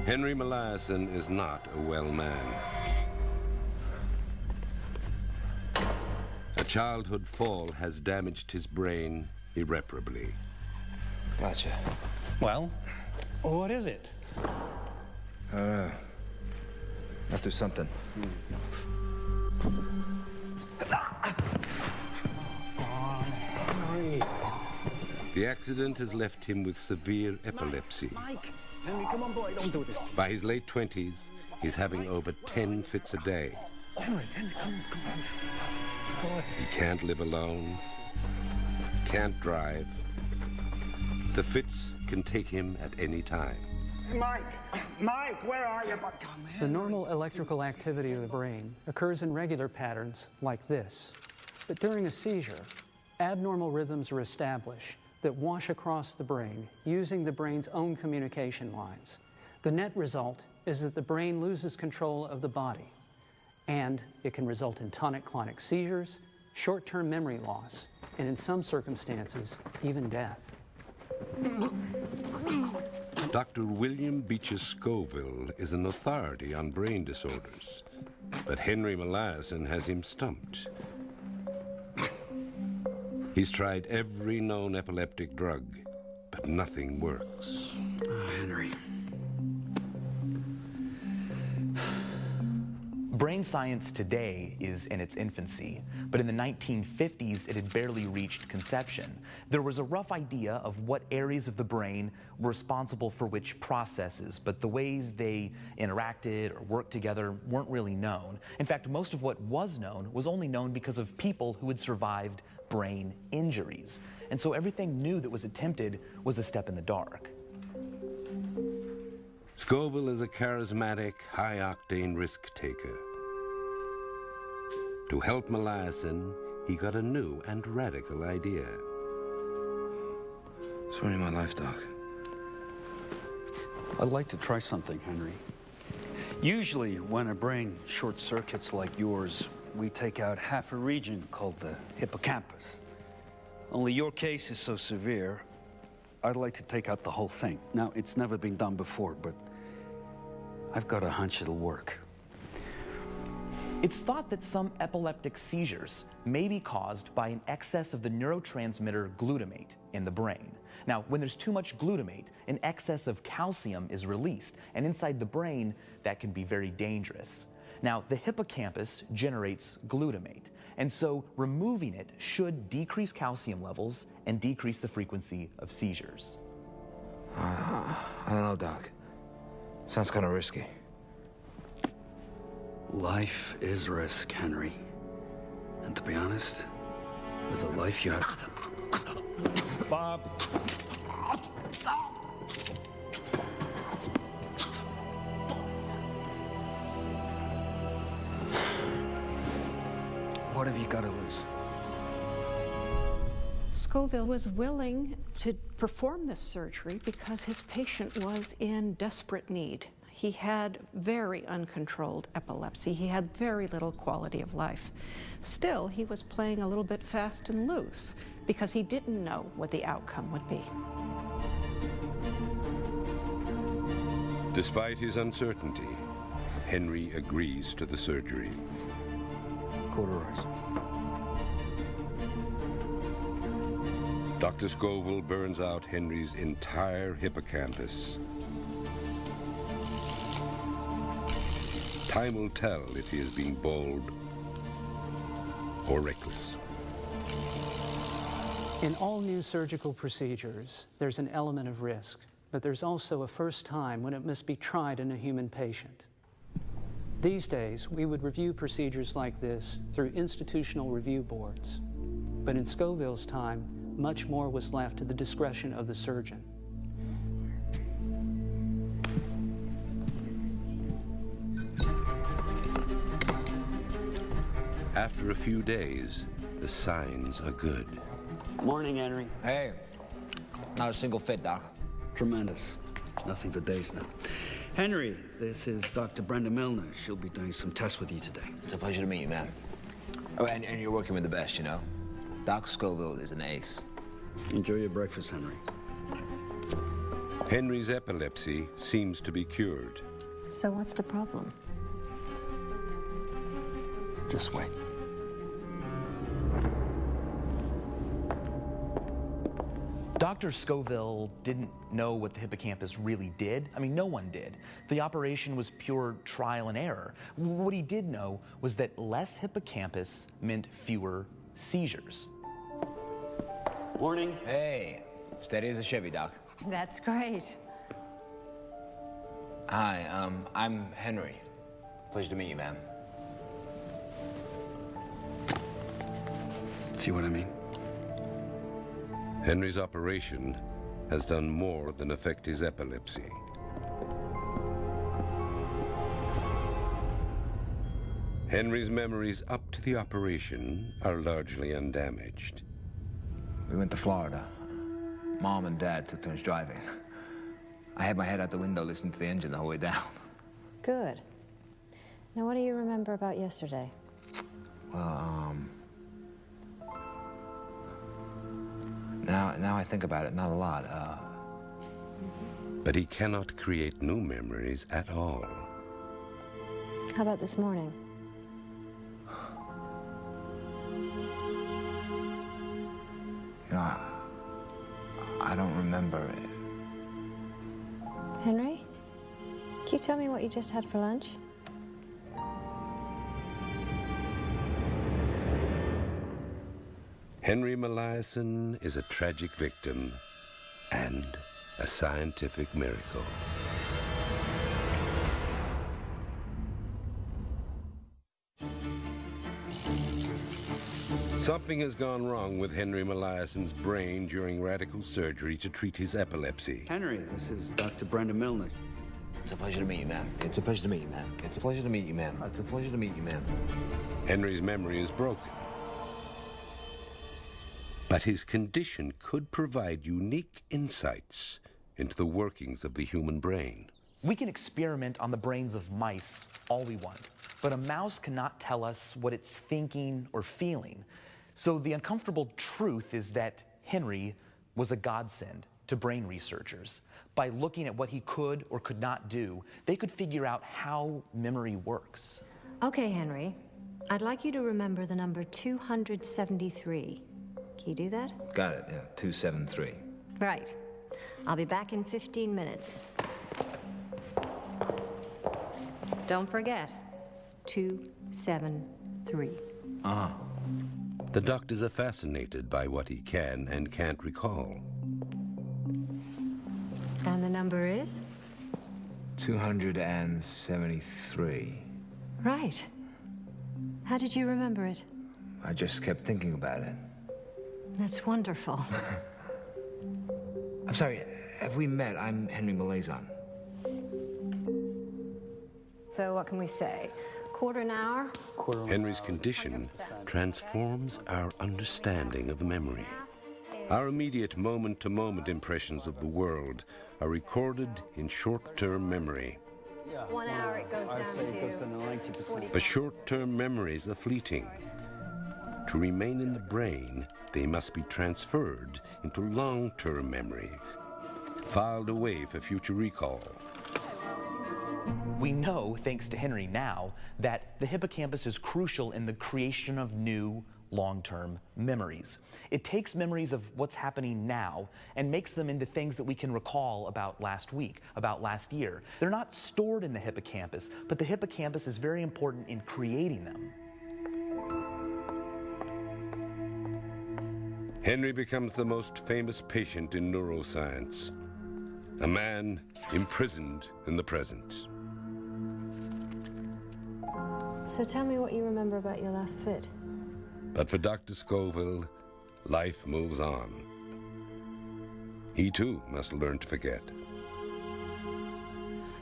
Henry Molaison is not a well man. A childhood fall has damaged his brain irreparably. Gotcha. Well, what is it? Let's do something. The accident has left him with severe epilepsy. Mike! Henry, come on, boy, don't do this. By his late 20s, he's having over 10 fits a day. Henry, come on. Boy. He can't live alone, can't drive. The fits can take him at any time. Mike, where are you? The normal electrical activity of the brain occurs in regular patterns like this. But during a seizure, abnormal rhythms are established that wash across the brain using the brain's own communication lines. The net result is that the brain loses control of the body, and it can result in tonic-clonic seizures, short-term memory loss, and in some circumstances, even death. Dr. William Beecher Scoville is an authority on brain disorders, but Henry Molaison has him stumped. He's tried every known epileptic drug, but nothing works. Henry. Brain science today is in its infancy, but in the 1950s, it had barely reached conception. There was a rough idea of what areas of the brain were responsible for which processes, but the ways they interacted or worked together weren't really known. In fact, most of what was known was only known because of people who had survived brain injuries. And so everything new that was attempted was a step in the dark. Scoville is a charismatic, high-octane risk-taker. To help Molaison, he got a new and radical idea. It's ruining my life, Doc. I'd like to try something, Henry. Usually, when a brain short circuits like yours, we take out half a region called the hippocampus. Only your case is so severe, I'd like to take out the whole thing. Now, it's never been done before, but I've got a hunch it'll work. It's thought that some epileptic seizures may be caused by an excess of the neurotransmitter glutamate in the brain. Now, when there's too much glutamate, an excess of calcium is released, and inside the brain, that can be very dangerous. Now, the hippocampus generates glutamate, and so removing it should decrease calcium levels and decrease the frequency of seizures. I don't know, Doc. Sounds kind of risky. Life is risk, Henry. And to be honest, with the life you have... Bob. What have you got to lose? Scoville was willing to perform this surgery because his patient was in desperate need. He had very uncontrolled epilepsy. He had very little quality of life. Still, he was playing a little bit fast and loose because he didn't know what the outcome would be. Despite his uncertainty, Henry agrees to the surgery. Cauterize. Dr. Scoville burns out Henry's entire hippocampus. Time will tell if he is being bold or reckless. In all new surgical procedures, there's an element of risk, but there's also a first time when it must be tried in a human patient. These days, we would review procedures like this through institutional review boards. But in Scoville's time, much more was left to the discretion of the surgeon. After a few days, the signs are good. Morning, Henry. Hey, not a single fit, Doc. Tremendous. Nothing for days now. Henry, this is Dr. Brenda Milner. She'll be doing some tests with you today. It's a pleasure to meet you, man. Oh, and you're working with the best, you know? Doc Scoville is an ace. Enjoy your breakfast, Henry. Henry's epilepsy seems to be cured. So what's the problem? Just wait. Dr. Scoville didn't know what the hippocampus really did. I mean, no one did. The operation was pure trial and error. What he did know was that less hippocampus meant fewer seizures. Morning. Hey, steady as a Chevy, Doc. That's great. Hi, I'm Henry. Pleasure to meet you, ma'am. See what I mean? Henry's operation has done more than affect his epilepsy. Henry's memories up to the operation are largely undamaged. We went to Florida. Mom and Dad took turns driving. I had my head out the window listening to the engine the whole way down. Good. Now, what do you remember about yesterday? Well, now I think about it, not a lot. But he cannot create new memories at all. How about this morning? You know, I don't remember it. Henry? Can you tell me what you just had for lunch? Henry Molaison is a tragic victim and a scientific miracle. Something has gone wrong with Henry Molaison's brain during radical surgery to treat his epilepsy. Henry, this is Dr. Brenda Milner. It's a pleasure to meet you, ma'am. It's a pleasure to meet you, ma'am. It's a pleasure to meet you, ma'am. It's a pleasure to meet you, ma'am. Henry's memory is broken. But his condition could provide unique insights into the workings of the human brain. We can experiment on the brains of mice all we want, but a mouse cannot tell us what it's thinking or feeling. So the uncomfortable truth is that Henry was a godsend to brain researchers. By looking at what he could or could not do, they could figure out how memory works. Okay, Henry. I'd like you to remember the number 273. Can you do that? Got it, yeah, 273. Right. I'll be back in 15 minutes. Don't forget, 273. Uh-huh. The doctors are fascinated by what he can and can't recall. And the number is? 273. Right. How did you remember it? I just kept thinking about it. That's wonderful. I'm sorry, have we met? I'm Henry Molaison. So what can we say? Quarter an hour? Henry's condition transforms our understanding of memory. Our immediate moment-to-moment impressions of the world are recorded in short-term memory. 1 hour it goes down to 90%. But short-term memories are fleeting. To remain in the brain, they must be transferred into long-term memory, filed away for future recall. We know, thanks to Henry now, that the hippocampus is crucial in the creation of new long-term memories. It takes memories of what's happening now and makes them into things that we can recall about last week, about last year. They're not stored in the hippocampus, but the hippocampus is very important in creating them. Henry becomes the most famous patient in neuroscience, a man imprisoned in the present. So tell me what you remember about your last fit. But for Dr. Scoville, life moves on. He too must learn to forget.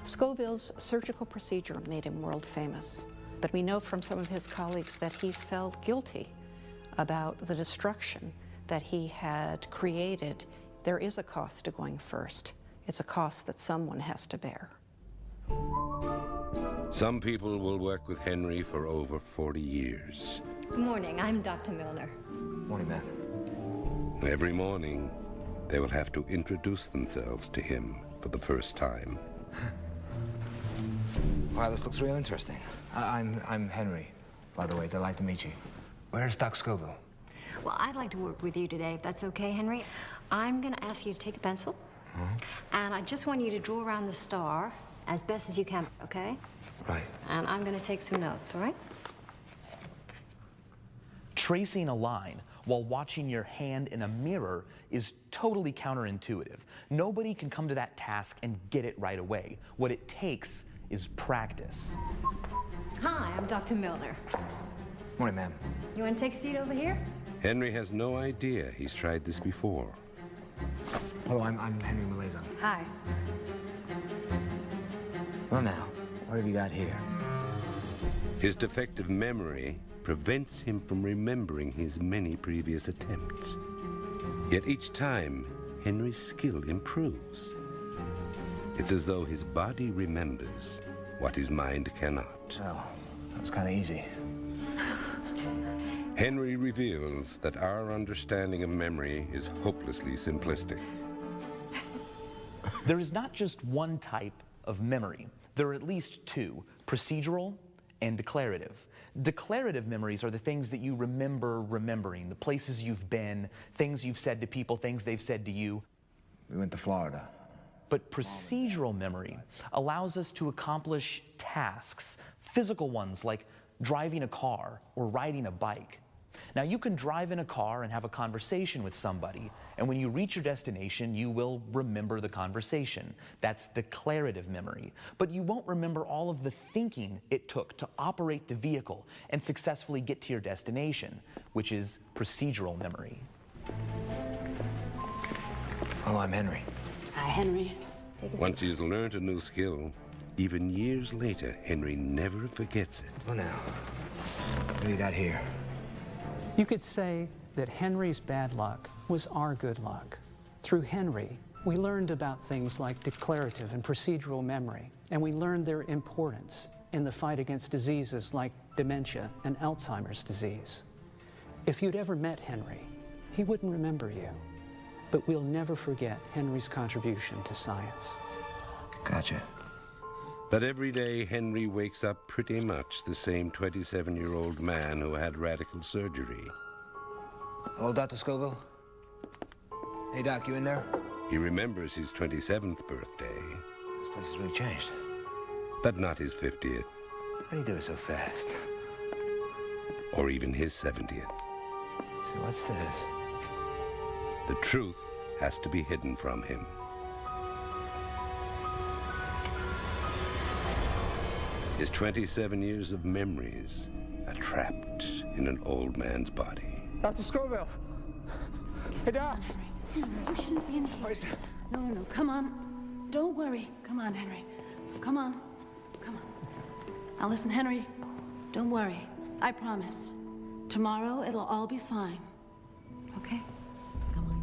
Scoville's surgical procedure made him world famous, but we know from some of his colleagues that he felt guilty about the destruction that he had created. There is a cost to going first. It's a cost that someone has to bear. Some people will work with Henry for over 40 years. Good morning, I'm Dr. Milner. Morning, ma'am. Every morning, they will have to introduce themselves to him for the first time. Wow, this looks real interesting. I'm Henry, by the way. Delighted to meet you. Where's Doc Scoville? Well, I'd like to work with you today, if that's okay, Henry. I'm gonna ask you to take a pencil, and I just want you to draw around the star as best as you can, okay? Right. And I'm gonna take some notes, all right? Tracing a line while watching your hand in a mirror is totally counterintuitive. Nobody can come to that task and get it right away. What it takes is practice. Hi, I'm Dr. Milner. Morning, ma'am. You wanna take a seat over here? Henry has no idea he's tried this before. Hello, I'm Henry Molaison. Hi. Well, now, what have you got here? His defective memory prevents him from remembering his many previous attempts. Yet each time, Henry's skill improves. It's as though his body remembers what his mind cannot. Well, that was kind of easy. Henry reveals that our understanding of memory is hopelessly simplistic. There is not just one type of memory. There are at least two: procedural and declarative. Declarative memories are the things that you remember remembering, the places you've been, things you've said to people, things they've said to you. We went to Florida. But procedural memory allows us to accomplish tasks, physical ones like driving a car or riding a bike. Now, you can drive in a car and have a conversation with somebody, and when you reach your destination, you will remember the conversation. That's declarative memory. But you won't remember all of the thinking it took to operate the vehicle and successfully get to your destination, which is procedural memory. Hello, I'm Henry. Hi, Henry. Once he's learned a new skill, even years later, Henry never forgets it. Well, now, what have you got here? You could say that Henry's bad luck was our good luck. Through Henry, we learned about things like declarative and procedural memory, and we learned their importance in the fight against diseases like dementia and Alzheimer's disease. If you'd ever met Henry, he wouldn't remember you, but we'll never forget Henry's contribution to science. Gotcha. But every day, Henry wakes up pretty much the same 27-year-old man who had radical surgery. Hello, Dr. Scoville. Hey, Doc, you in there? He remembers his 27th birthday, This place has really changed. but not his 50th, How do you do it so fast? or even his 70th. So what's this? The truth has to be hidden from him. His 27 years of memories are trapped in an old man's body. Dr. Scoville! Hey, Doc! Henry, you shouldn't be in here. No, come on. Don't worry. Come on, Henry. Come on. Come on. Now listen, Henry, don't worry. I promise. Tomorrow it'll all be fine. Okay? Come on.